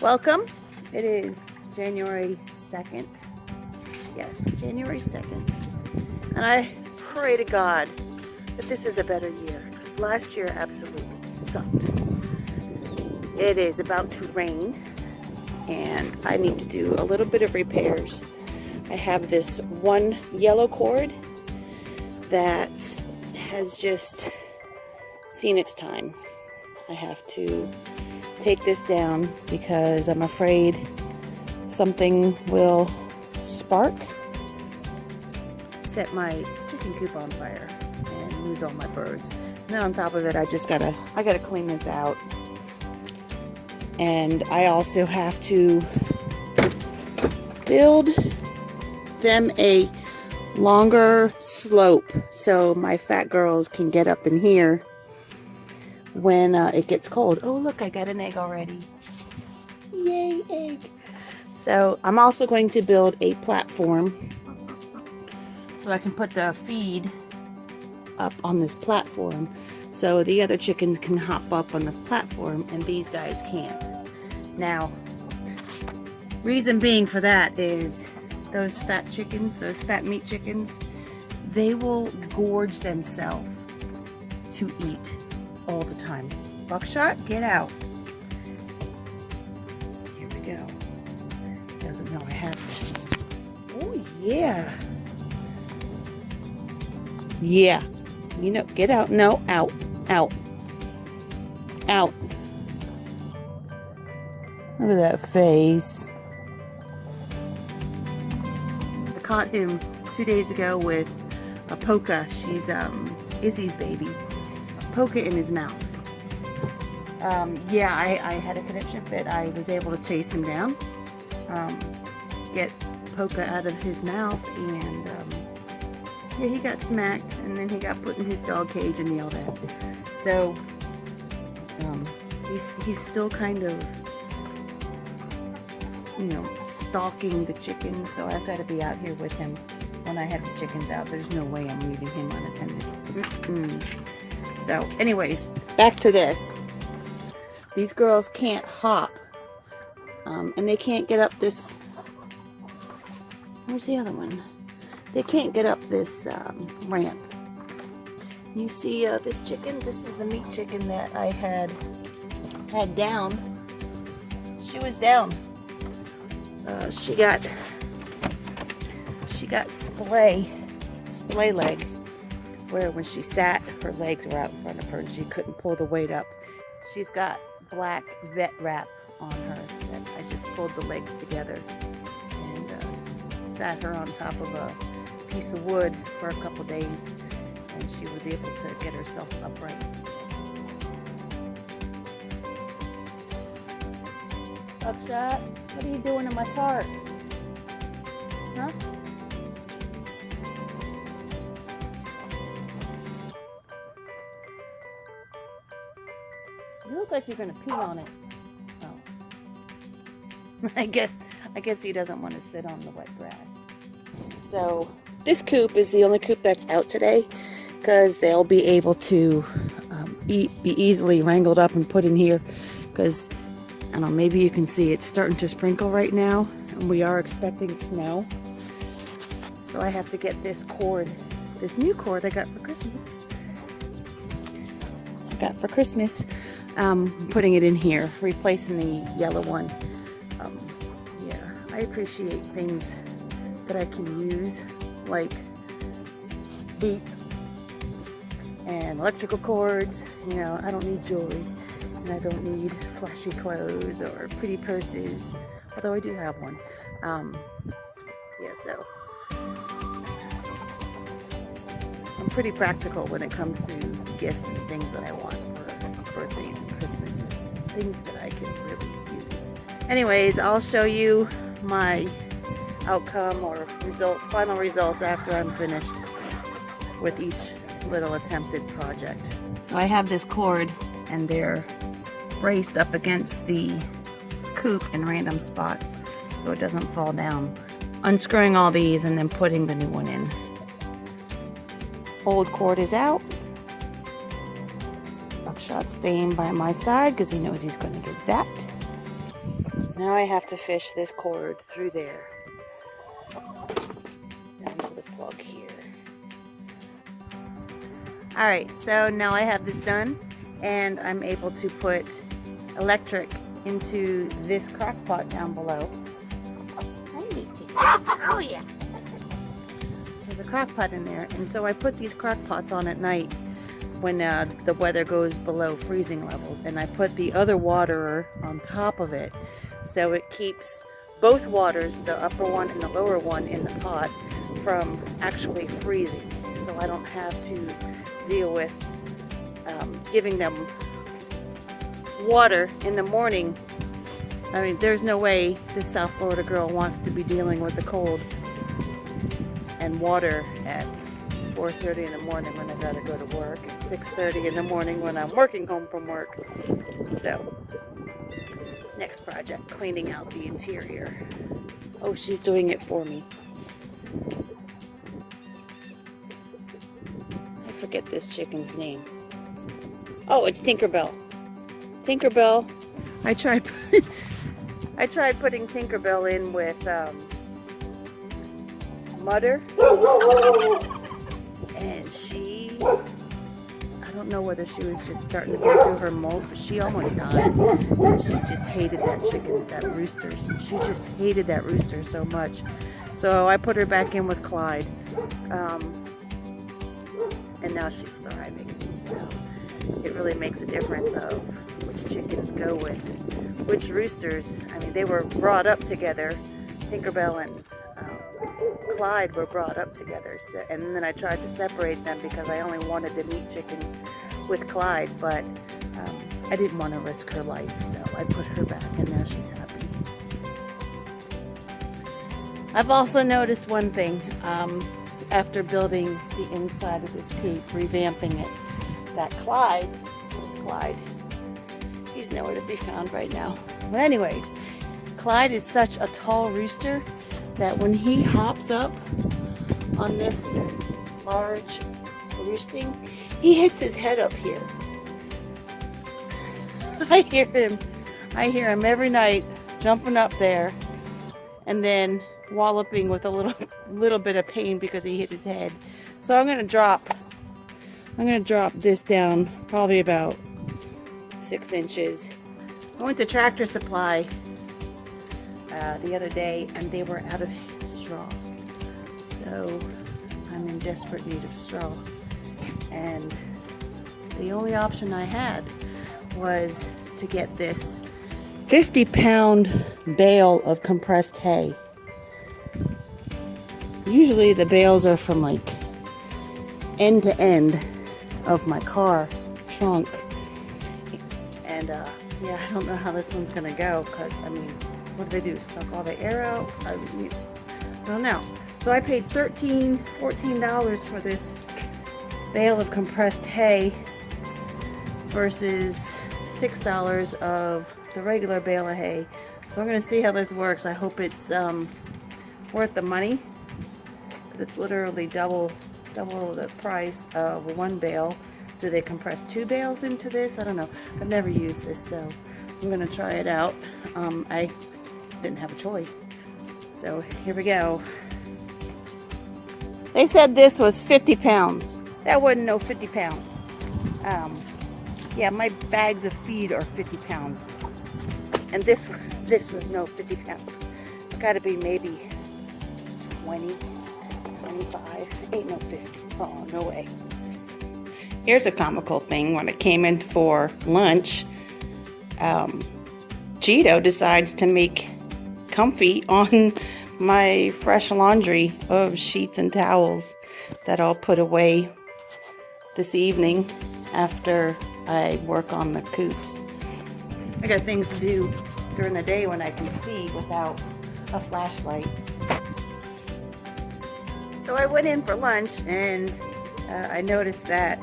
Welcome. It is January 2nd. Yes, January 2nd. And I pray to God that this is a better year, because last year absolutely sucked. It is about to rain and I need to do a little bit of repairs. I have this one yellow cord that has just seen its time. I have to take this down because I'm afraid something will spark, set my chicken coop on fire, and lose all my birds. And then on top of it, I gotta clean this out. And I also have to build them a longer slope so my fat girls can get up in here when it gets cold. Oh look, I got an egg already. Yay, egg. So I'm also going to build a platform so I can put the feed up on this platform so the other chickens can hop up on the platform and these guys can't. Now, reason being for that is those fat chickens, those fat meat chickens, they will gorge themselves to eat all the time. Buckshot, get out. Here we go. Doesn't know I have this. Oh yeah. Yeah. You know, get out. No, out. Out. Out. Look at that face. I caught him 2 days ago with a polka. She's Izzy's baby. Polka in his mouth. Yeah, I had a conniption fit. I was able to chase him down, get polka out of his mouth, and yeah, he got smacked, and then he got put in his dog cage and yelled at. So he's still kind of, you know, stalking the chickens. So I've got to be out here with him when I have the chickens out. There's no way I'm leaving him unattended. So anyways, back to this. These girls can't hop, and they can't get up this, where's the other one? They can't get up this ramp. You see this chicken? This is the meat chicken that I had down. She was down. She got splay leg, where when she sat, her legs were out in front of her and she couldn't pull the weight up. She's got black vet wrap on her that I just pulled the legs together and sat her on top of a piece of wood for a couple days, and she was able to get herself upright. Buckshot, what are you doing in my park? Huh? You look like you're gonna pee on it. Oh. I guess he doesn't want to sit on the wet grass. So this coop is the only coop that's out today, because they'll be able to be easily wrangled up and put in here. Because I don't know, maybe you can see it's starting to sprinkle right now, and we are expecting snow. So I have to get this cord, this new cord I got for Christmas. Putting it in here, replacing the yellow one. Yeah, I appreciate things that I can use, like boots and electrical cords. You know, I don't need jewelry, and I don't need flashy clothes or pretty purses, although I do have one. Yeah, so I'm pretty practical when it comes to gifts and things that I want for birthdays and Christmases, things that I can really use. Anyways, I'll show you my outcome or final results after I'm finished with each little attempted project. So I have this cord, and they're braced up against the coop in random spots so it doesn't fall down. Unscrewing all these and then putting the new one in. Old cord is out. Buckshot's staying by my side because he knows he's going to get zapped. Now I have to fish this cord through there. Down to the plug here. Alright, so now I have this done, and I'm able to put electric into this crock pot down below. Oh yeah. There's a crock pot in there, and so I put these crock pots on at night when the weather goes below freezing levels, and I put the other waterer on top of it, so it keeps both waters, the upper one and the lower one in the pot, from actually freezing. So I don't have to deal with giving them water in the morning. I mean, there's no way this South Florida girl wants to be dealing with the cold and water at 4:30 in the morning when I gotta go to work, at 6:30 in the morning when I'm working home from work. So, next project, cleaning out the interior. Oh, she's doing it for me. I forget this chicken's name. Oh, it's Tinkerbell. Tinkerbell. I tried putting Tinkerbell in with Mudder, and she, I don't know whether she was just starting to go through her molt, but she almost died. She just hated that chicken, that rooster. She just hated that rooster so much. So I put her back in with Clyde, and now she's thriving. So it really makes a difference of which chickens go with which roosters. I mean, they were brought up together. Tinkerbell and Clyde were brought up together, so, and then I tried to separate them because I only wanted the meat chickens with Clyde, but I didn't want to risk her life, so I put her back, and now she's happy. I've also noticed one thing after building the inside of this coop, revamping it, that Clyde, he's nowhere to be found right now. But anyways, Clyde is such a tall rooster that when he hops up on this large roosting, he hits his head up here. I hear him every night jumping up there and then walloping with a little bit of pain because he hit his head. So I'm gonna drop this down probably about 6 inches. I went to Tractor Supply the other day, and they were out of straw, so I'm in desperate need of straw, and the only option I had was to get this 50-pound bale of compressed hay. Usually the bales are from like end to end of my car trunk, and yeah, I don't know how this one's gonna go, because I mean, what do they do? Suck all the air out? I don't know. So I paid $14 for this bale of compressed hay versus $6 of the regular bale of hay. So I'm going to see how this works. I hope it's worth the money, because it's literally double the price of one bale. Do they compress 2 bales into this? I don't know. I've never used this, so I'm going to try it out. I didn't have a choice. So here we go. They said this was 50 pounds. That wasn't no 50 pounds. Yeah, my bags of feed are 50 pounds. And this was no 50 pounds. It's got to be maybe 20, 25. Ain't no 50. Oh, no way. Here's a comical thing. When it came in for lunch, Cheeto decides to make comfy on my fresh laundry of sheets and towels that I'll put away this evening after I work on the coops. I got things to do during the day when I can see without a flashlight. So I went in for lunch, and I noticed that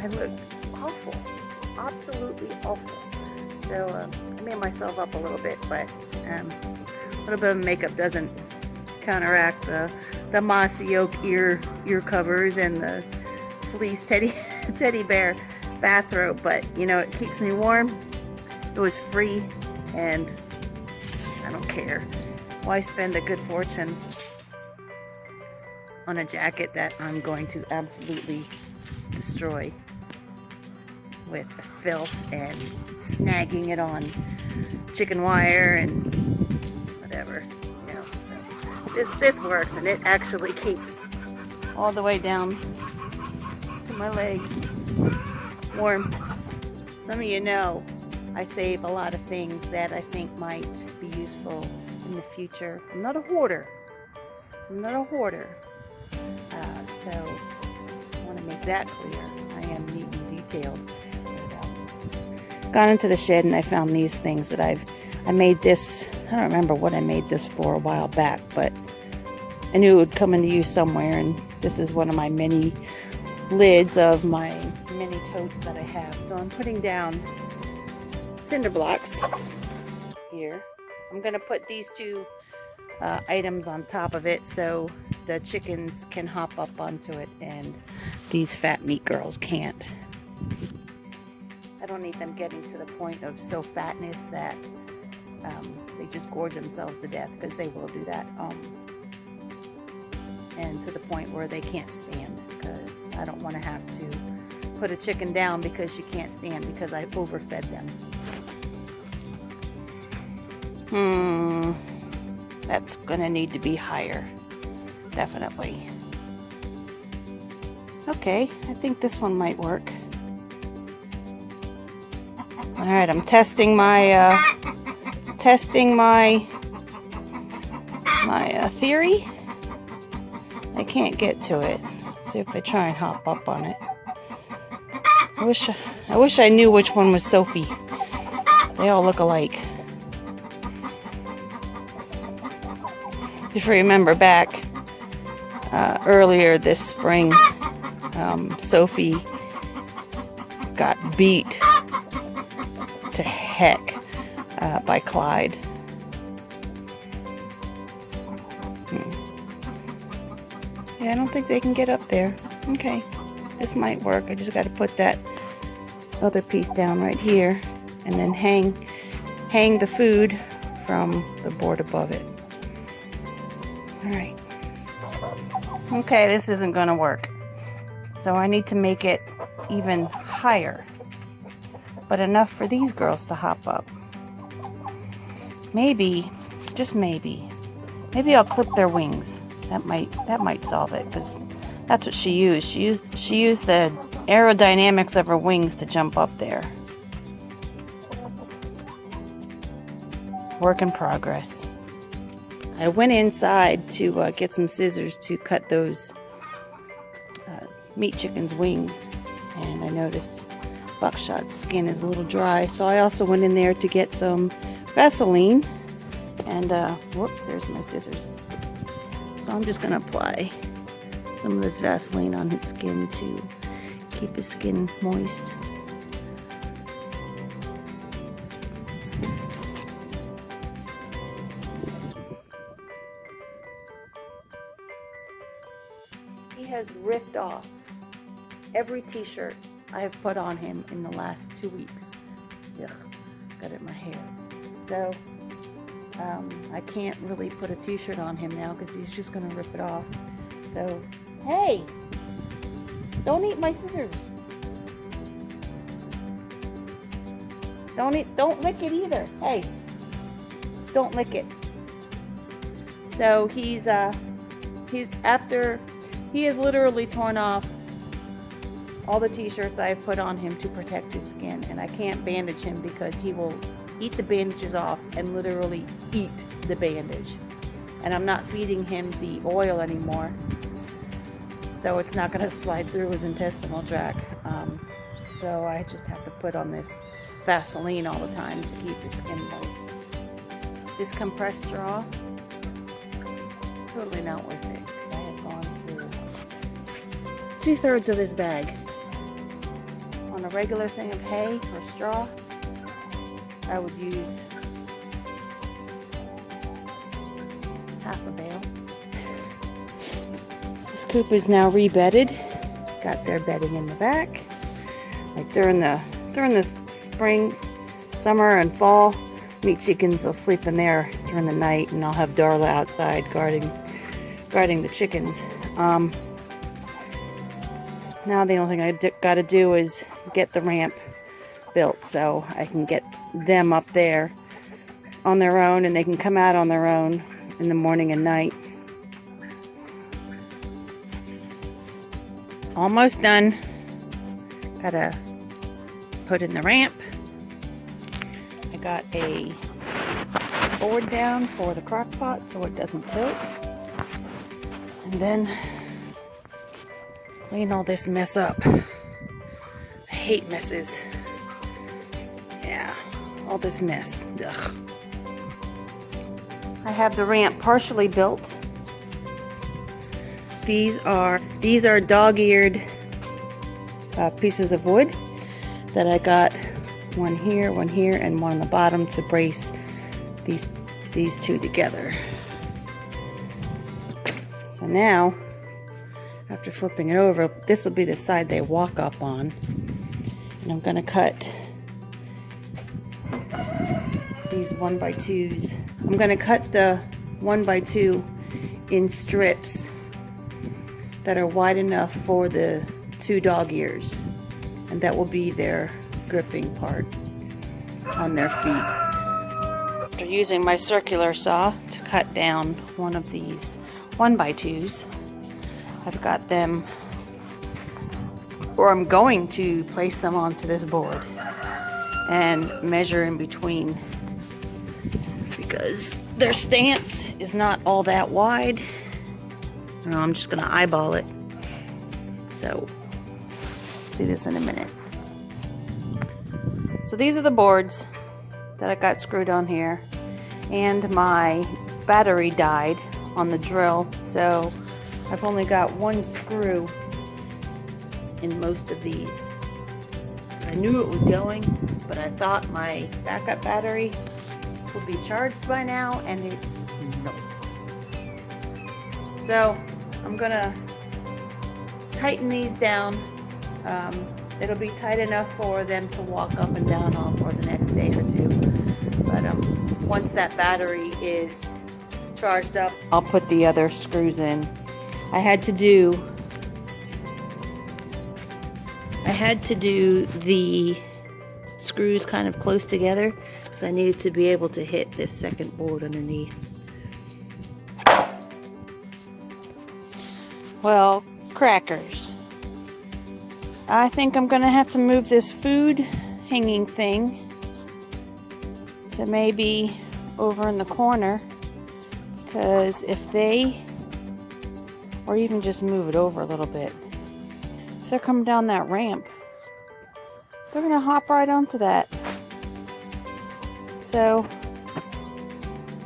I looked awful, absolutely awful. So I made myself up a little bit, but a little bit of makeup doesn't counteract the mossy oak ear covers and the fleece teddy bear bathrobe. But you know, it keeps me warm. It was free, and I don't care. Why spend a good fortune on a jacket that I'm going to absolutely destroy with filth and snagging it on chicken wire and whatever, you know. So this works, and it actually keeps all the way down to my legs warm. Some of you know I save a lot of things that I think might be useful in the future. I'm not a hoarder. So I want to make that clear. I am neat and detailed. Gone into the shed and I found these things that I made this. I don't remember what I made this for a while back, but I knew it would come into use somewhere, and this is one of my many lids of my many totes that I have. So I'm putting down cinder blocks here. I'm going to put these two items on top of it so the chickens can hop up onto it and these fat meat girls can't. I don't need them getting to the point of so fatness that they just gorge themselves to death, because they will do that. And to the point where they can't stand, because I don't want to have to put a chicken down because she can't stand because I overfed them. That's gonna need to be higher, definitely. Okay, I think this one might work. All right, I'm testing my theory. I can't get to it. Let's see if I try and hop up on it. I wish I knew which one was Sophie. They all look alike. If you remember back earlier this spring, Sophie got beat to heck by Clyde. Yeah, I don't think they can get up there. Okay, this might work. I just got to put that other piece down right here and then hang the food from the board above it. All right. Okay, this isn't going to work. So I need to make it even higher, but enough for these girls to hop up. Maybe, just maybe I'll clip their wings. That might solve it, because that's what she used. She used the aerodynamics of her wings to jump up there. Work in progress. I went inside to get some scissors to cut those meat chicken's wings, and I noticed Buckshot's skin is a little dry, so I also went in there to get some Vaseline, and whoops, there's my scissors. So I'm just going to apply some of this Vaseline on his skin to keep his skin moist. He has ripped off every t-shirt I have put on him in the last 2 weeks. Ugh, got it in my hair. So I can't really put a t-shirt on him now because he's just going to rip it off. So, hey, don't eat my scissors. Don't lick it either. Hey, don't lick it. So he has literally torn off all the t-shirts I've put on him to protect his skin, and I can't bandage him because he will eat the bandages off and literally eat the bandage. And I'm not feeding him the oil anymore, so it's not going to slide through his intestinal tract. So I just have to put on this Vaseline all the time to keep his skin moist. This compressed straw, totally not worth it, because I have gone through 2/3 of this bag on a regular thing of hay or straw. I would use half a bale. This coop is now rebedded. Got their bedding in the back. Like during the spring, summer, and fall, meat chickens will sleep in there during the night, and I'll have Darla outside guarding the chickens. Now the only thing I got to do is get the ramp built so I can get them up there on their own, and they can come out on their own in the morning and night. Almost done. Gotta put in the ramp. I got a board down for the crock pot so it doesn't tilt. And then clean all this mess up. I hate messes. Yeah, all this mess. Ugh. I have the ramp partially built. These are dog-eared pieces of wood that I got, one here, and one on the bottom to brace these two together. So now, after flipping it over, this will be the side they walk up on. And I'm gonna cut these 1x2s. I'm gonna cut the 1x2 in strips that are wide enough for the 2 dog ears, and that will be their gripping part on their feet. After using my circular saw to cut down one of these 1x2s, I've got them, or I'm going to place them onto this board and measure in between, because their stance is not all that wide. No, I'm just gonna eyeball it. So, see this in a minute. So these are the boards that I got screwed on here, and my battery died on the drill, so I've only got one screw in most of these. I knew it was going, but I thought my backup battery would be charged by now, and it's not. So I'm gonna tighten these down. It'll be tight enough for them to walk up and down on for the next day or two. But once that battery is charged up, I'll put the other screws in. I had to do the screws kind of close together because I needed to be able to hit this second board underneath. Well, crackers. I think I'm gonna have to move this food hanging thing to maybe over in the corner, because if they, or even just move it over a little bit, if they're coming down that ramp, they're gonna hop right onto that. So,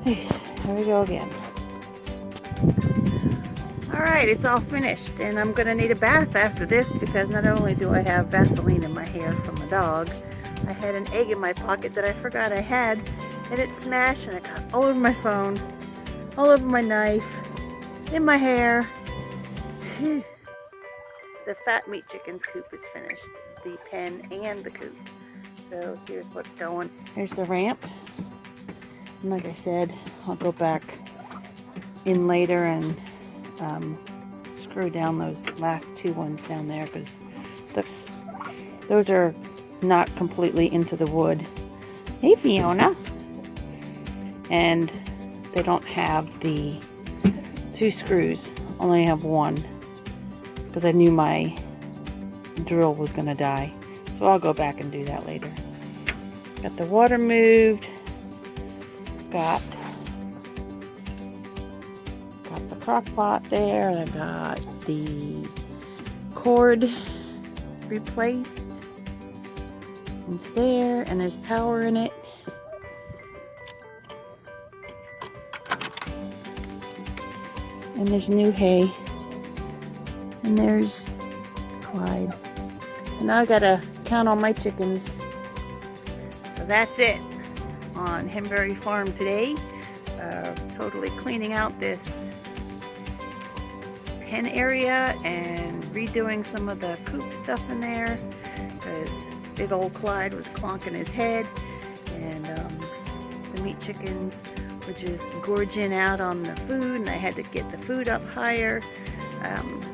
here we go again. Alright, it's all finished, and I'm gonna need a bath after this, because not only do I have Vaseline in my hair from the dog, I had an egg in my pocket that I forgot I had, and it smashed, and it got all over my phone, all over my knife, in my hair. The fat meat chicken's coop is finished, the pen and the coop. So here's what's going. Here's the ramp, and like I said, I'll go back in later and screw down those last 2 ones down there, because those are not completely into the wood. Hey Fiona! And they don't have the 2 screws, only have 1, because I knew my drill was going to die. So I'll go back and do that later. Got the water moved, got the crock pot there, and I got the cord replaced into there, and there's power in it. And there's new hay, and there's Clyde. So now I gotta count all my chickens. So that's it on Henberry Farm today. Totally cleaning out this pen area and redoing some of the coop stuff in there, because big old Clyde was clonking his head, and meat chickens were just gorging out on the food, and I had to get the food up higher and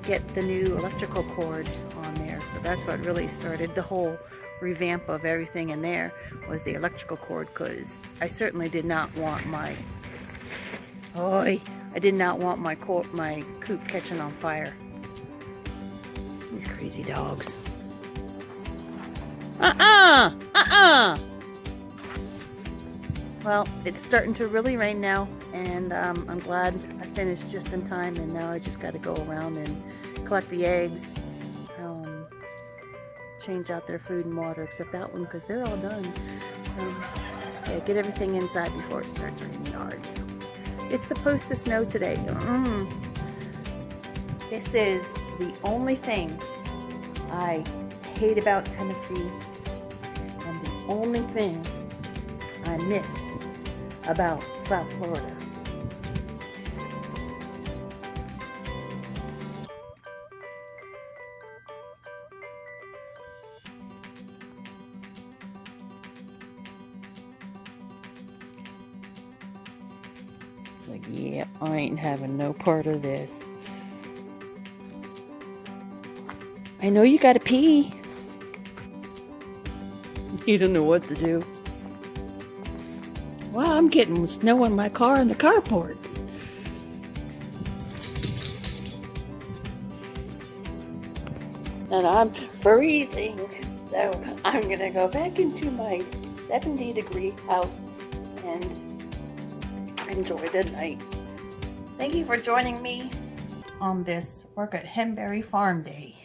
get the new electrical cord on there. So that's what really started the whole revamp of everything in there, was the electrical cord, because I certainly did not want my my coop catching on fire. These crazy dogs. Well, it's starting to really rain now, and I'm glad I finished just in time, and now I just got to go around and collect the eggs, change out their food and water, except that one, because they're all done. Yeah, get everything inside before it starts raining hard. It's supposed to snow today. This is the only thing I hate about Tennessee, and the only thing I miss about South Florida. Like, yeah, I ain't having no part of this. I know you gotta pee. You don't know what to do. Wow, I'm getting snow in my car in the carport. And I'm freezing. So I'm gonna go back into my 70-degree house and enjoy the night. Thank you for joining me on this work at Henberry Farm day.